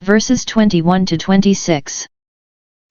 Verses 21 to 26.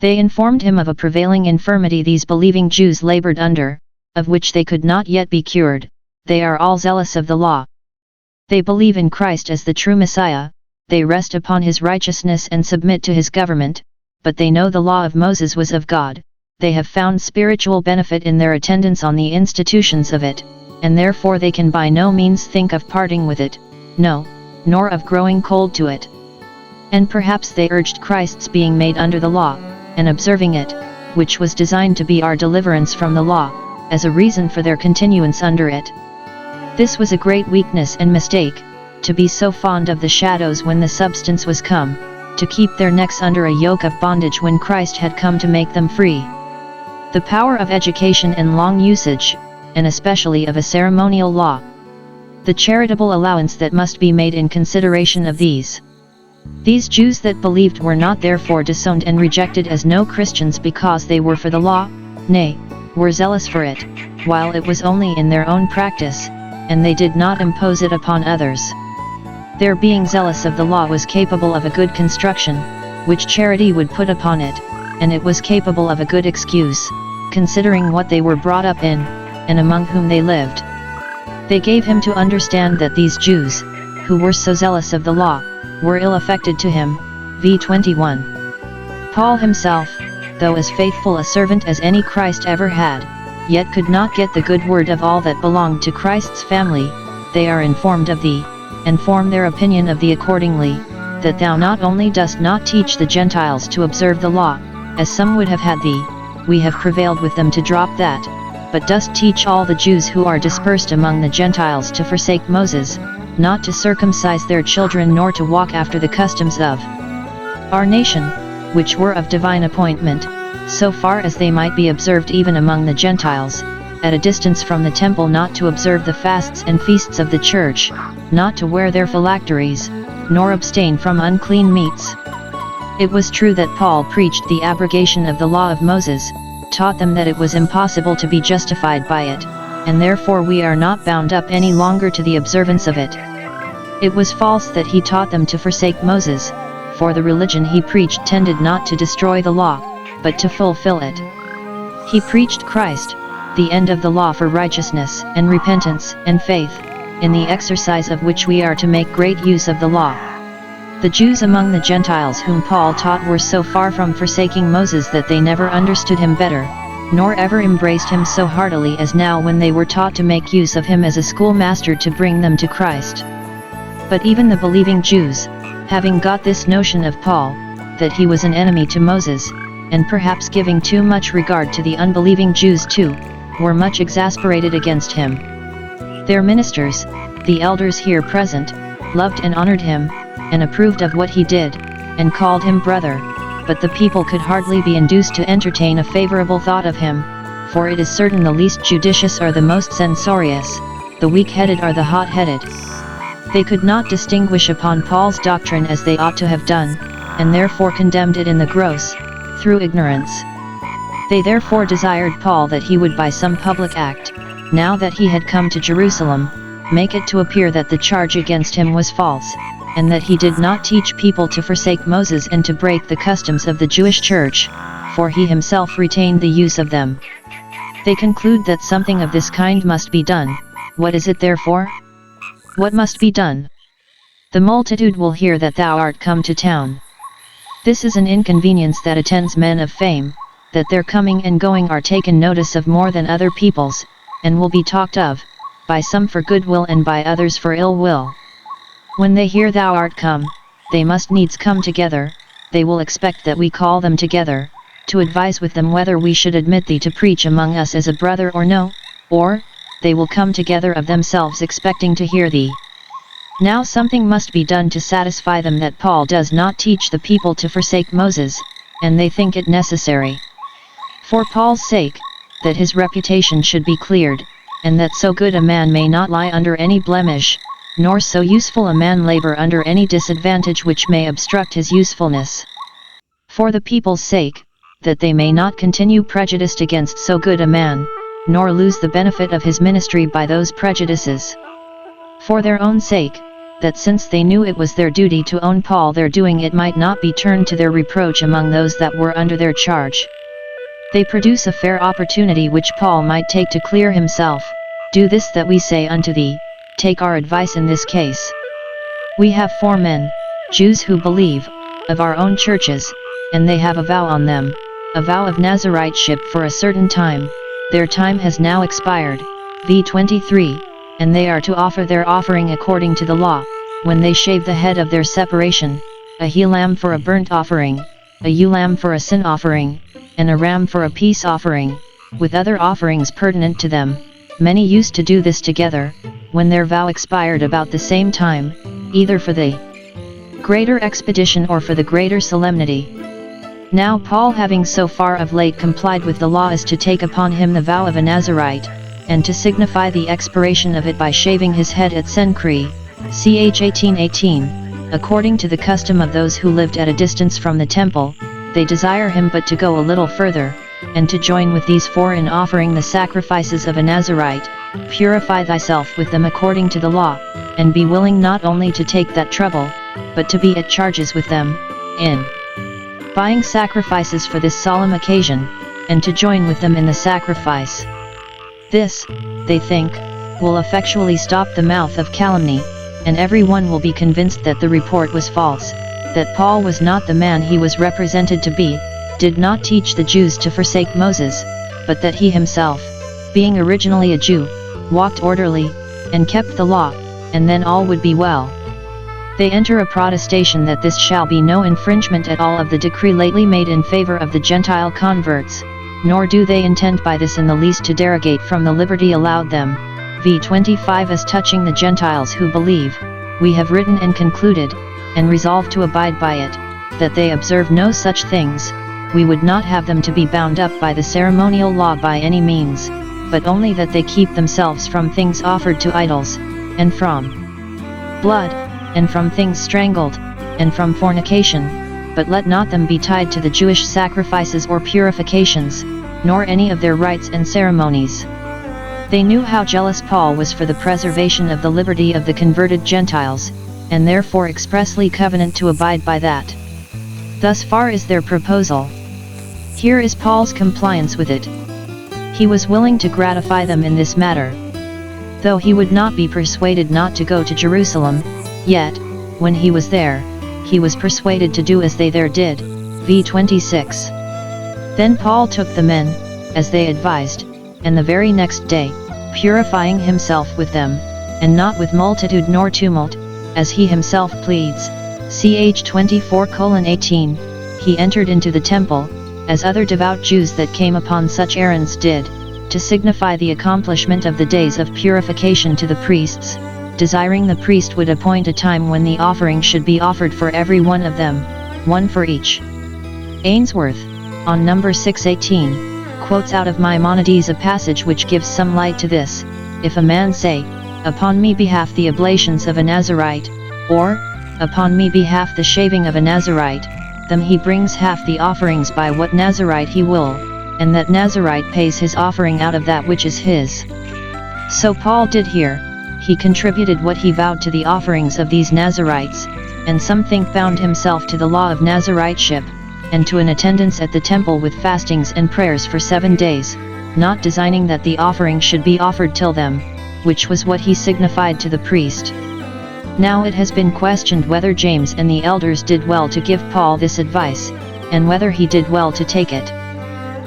They informed him of a prevailing infirmity these believing Jews labored under, of which they could not yet be cured. They are all zealous of the law. They believe in Christ as the true Messiah, they rest upon his righteousness and submit to his government, but they know the law of Moses was of God. They have found spiritual benefit in their attendance on the institutions of it, and therefore they can by no means think of parting with it, no, nor of growing cold to it. And perhaps they urged Christ's being made under the law, and observing it, which was designed to be our deliverance from the law, as a reason for their continuance under it. This was a great weakness and mistake, to be so fond of the shadows when the substance was come, to keep their necks under a yoke of bondage when Christ had come to make them free. The power of education and long usage, and especially of a ceremonial law. The charitable allowance that must be made in consideration of these. These Jews that believed were not therefore disowned and rejected as no Christians because they were for the law, nay, were zealous for it, while it was only in their own practice, and they did not impose it upon others. Their being zealous of the law was capable of a good construction, which charity would put upon it, and it was capable of a good excuse, considering what they were brought up in, and among whom they lived. They gave him to understand that these Jews, who were so zealous of the law, were ill affected to him. v. 21. Paul himself, though as faithful a servant as any Christ ever had, yet could not get the good word of all that belonged to Christ's family. They are informed of thee, and form their opinion of thee accordingly, that thou not only dost not teach the Gentiles to observe the law, as some would have had thee, we have prevailed with them to drop that, but dost teach all the Jews who are dispersed among the Gentiles to forsake Moses, not to circumcise their children nor to walk after the customs of our nation, which were of divine appointment, so far as they might be observed even among the Gentiles, at a distance from the temple, not to observe the fasts and feasts of the church, not to wear their phylacteries, nor abstain from unclean meats. It was true that Paul preached the abrogation of the law of Moses, taught them that it was impossible to be justified by it, and therefore we are not bound up any longer to the observance of it. It was false that he taught them to forsake Moses, for the religion he preached tended not to destroy the law, but to fulfill it. He preached Christ, the end of the law for righteousness and repentance and faith, in the exercise of which we are to make great use of the law. The Jews among the Gentiles whom Paul taught were so far from forsaking Moses that they never understood him better, nor ever embraced him so heartily as now when they were taught to make use of him as a schoolmaster to bring them to Christ. But even the believing Jews, having got this notion of Paul, that he was an enemy to Moses, and perhaps giving too much regard to the unbelieving Jews too, were much exasperated against him. Their ministers, the elders here present, loved and honored him, and approved of what he did, and called him brother, but the people could hardly be induced to entertain a favorable thought of him, for it is certain the least judicious are the most censorious, the weak-headed are the hot-headed. They could not distinguish upon Paul's doctrine as they ought to have done, and therefore condemned it in the gross, through ignorance. They therefore desired Paul that he would by some public act, now that he had come to Jerusalem, make it to appear that the charge against him was false, and that he did not teach people to forsake Moses and to break the customs of the Jewish church, for he himself retained the use of them. They conclude that something of this kind must be done. What is it therefore? What must be done? The multitude will hear that thou art come to town. This is an inconvenience that attends men of fame, that their coming and going are taken notice of more than other people's, and will be talked of, by some for good will and by others for ill will. When they hear thou art come, they must needs come together, they will expect that we call them together, to advise with them whether we should admit thee to preach among us as a brother or no, or, they will come together of themselves expecting to hear thee. Now something must be done to satisfy them that Paul does not teach the people to forsake Moses, and they think it necessary, for Paul's sake, that his reputation should be cleared, and that so good a man may not lie under any blemish, nor so useful a man labor under any disadvantage which may obstruct his usefulness. For the people's sake, that they may not continue prejudiced against so good a man, nor lose the benefit of his ministry by those prejudices. For their own sake, that since they knew it was their duty to own Paul, their doing it might not be turned to their reproach among those that were under their charge. They produce a fair opportunity which Paul might take to clear himself. Do this that we say unto thee, take our advice in this case. We have 4 men, Jews who believe, of our own churches, and they have a vow on them, a vow of Nazariteship for a certain time. Their time has now expired, v. 23, and they are to offer their offering according to the law, when they shave the head of their separation, a he-lamb for a burnt offering, a ewe-lamb for a sin offering, and a ram for a peace offering, with other offerings pertinent to them. Many used to do this together, when their vow expired about the same time, either for the greater expedition or for the greater solemnity. Now Paul, having so far of late complied with the law as to take upon him the vow of a Nazarite, and to signify the expiration of it by shaving his head at Cenchreae, ch. 18:18, according to the custom of those who lived at a distance from the temple, they desire him but to go a little further, and to join with these 4 in offering the sacrifices of a Nazarite. Purify thyself with them according to the law, and be willing not only to take that trouble, but to be at charges with them, in buying sacrifices for this solemn occasion, and to join with them in the sacrifice. This, they think, will effectually stop the mouth of calumny, and every one will be convinced that the report was false, that Paul was not the man he was represented to be, did not teach the Jews to forsake Moses, but that he himself, being originally a Jew, walked orderly, and kept the law, and then all would be well. They enter a protestation that this shall be no infringement at all of the decree lately made in favor of the Gentile converts, nor do they intend by this in the least to derogate from the liberty allowed them. v. 25 As touching the Gentiles who believe, we have written and concluded, and resolved to abide by it, that they observe no such things. We would not have them to be bound up by the ceremonial law by any means, but only that they keep themselves from things offered to idols, and from blood, and from things strangled, and from fornication, but let not them be tied to the Jewish sacrifices or purifications, nor any of their rites and ceremonies. They knew how jealous Paul was for the preservation of the liberty of the converted Gentiles, and therefore expressly covenant to abide by that. Thus far is their proposal. Here is Paul's compliance with it. He was willing to gratify them in this matter. Though he would not be persuaded not to go to Jerusalem, yet, when he was there, he was persuaded to do as they there did, v. 26. Then Paul took the men, as they advised, and the very next day, purifying himself with them, and not with multitude nor tumult, as he himself pleads, ch. 24:18, he entered into the temple, as other devout Jews that came upon such errands did, to signify the accomplishment of the days of purification to the priests, desiring the priest would appoint a time when the offering should be offered for every one of them, one for each. Ainsworth, on number 618, quotes out of Maimonides a passage which gives some light to this. If a man say, upon me be half the oblations of a Nazarite, or, upon me be half the shaving of a Nazarite, then he brings half the offerings by what Nazarite he will, and that Nazarite pays his offering out of that which is his. So Paul did here. He contributed what he vowed to the offerings of these Nazarites, and some think bound himself to the law of Nazariteship, and to an attendance at the temple with fastings and prayers for 7 days, not designing that the offering should be offered till them, which was what he signified to the priest. Now it has been questioned whether James and the elders did well to give Paul this advice, and whether he did well to take it.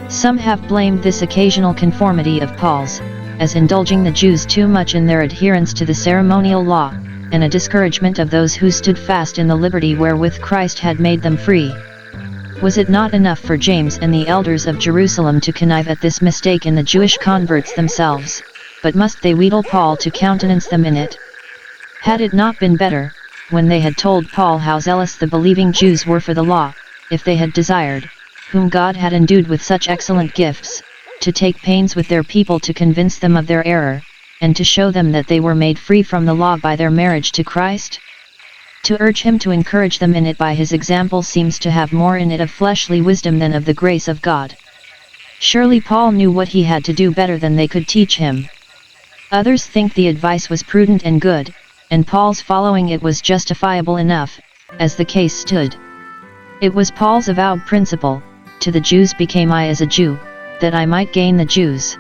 Some have blamed this occasional conformity of Paul's, as indulging the Jews too much in their adherence to the ceremonial law, and a discouragement of those who stood fast in the liberty wherewith Christ had made them free. Was it not enough for James and the elders of Jerusalem to connive at this mistake in the Jewish converts themselves, but must they wheedle Paul to countenance them in it? Had it not been better, when they had told Paul how zealous the believing Jews were for the law, if they had desired, whom God had endued with such excellent gifts, to take pains with their people to convince them of their error, and to show them that they were made free from the law by their marriage to Christ? To urge him to encourage them in it by his example seems to have more in it of fleshly wisdom than of the grace of God. Surely Paul knew what he had to do better than they could teach him. Others think the advice was prudent and good, and Paul's following it was justifiable enough, as the case stood. It was Paul's avowed principle, to the Jews became I as a Jew, that I might gain the Jews.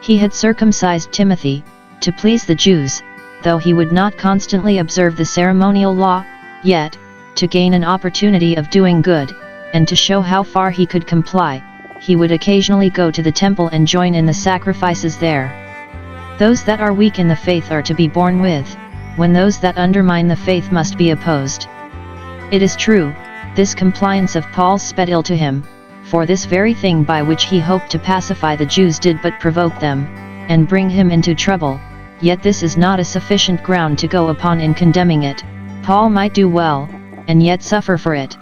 He had circumcised Timothy, to please the Jews, though he would not constantly observe the ceremonial law, yet, to gain an opportunity of doing good, and to show how far he could comply, he would occasionally go to the temple and join in the sacrifices there. Those that are weak in the faith are to be borne with, when those that undermine the faith must be opposed. It is true, this compliance of Paul's sped ill to him, for this very thing by which he hoped to pacify the Jews did but provoke them, and bring him into trouble, yet this is not a sufficient ground to go upon in condemning it. Paul might do well, and yet suffer for it.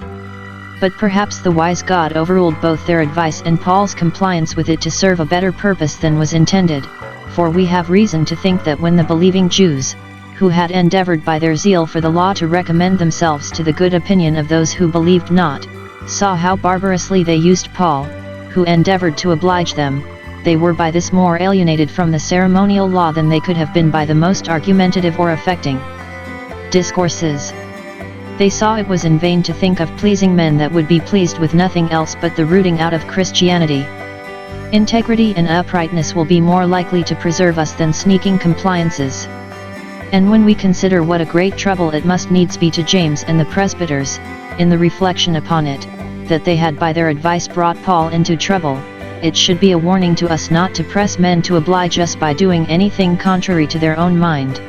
But perhaps the wise God overruled both their advice and Paul's compliance with it to serve a better purpose than was intended, for we have reason to think that when the believing Jews, who had endeavored by their zeal for the law to recommend themselves to the good opinion of those who believed not, saw how barbarously they used Paul, who endeavored to oblige them, they were by this more alienated from the ceremonial law than they could have been by the most argumentative or affecting discourses. They saw it was in vain to think of pleasing men that would be pleased with nothing else but the rooting out of Christianity. Integrity and uprightness will be more likely to preserve us than sneaking compliances. And when we consider what a great trouble it must needs be to James and the presbyters, in the reflection upon it, that they had by their advice brought Paul into trouble, it should be a warning to us not to press men to oblige us by doing anything contrary to their own mind.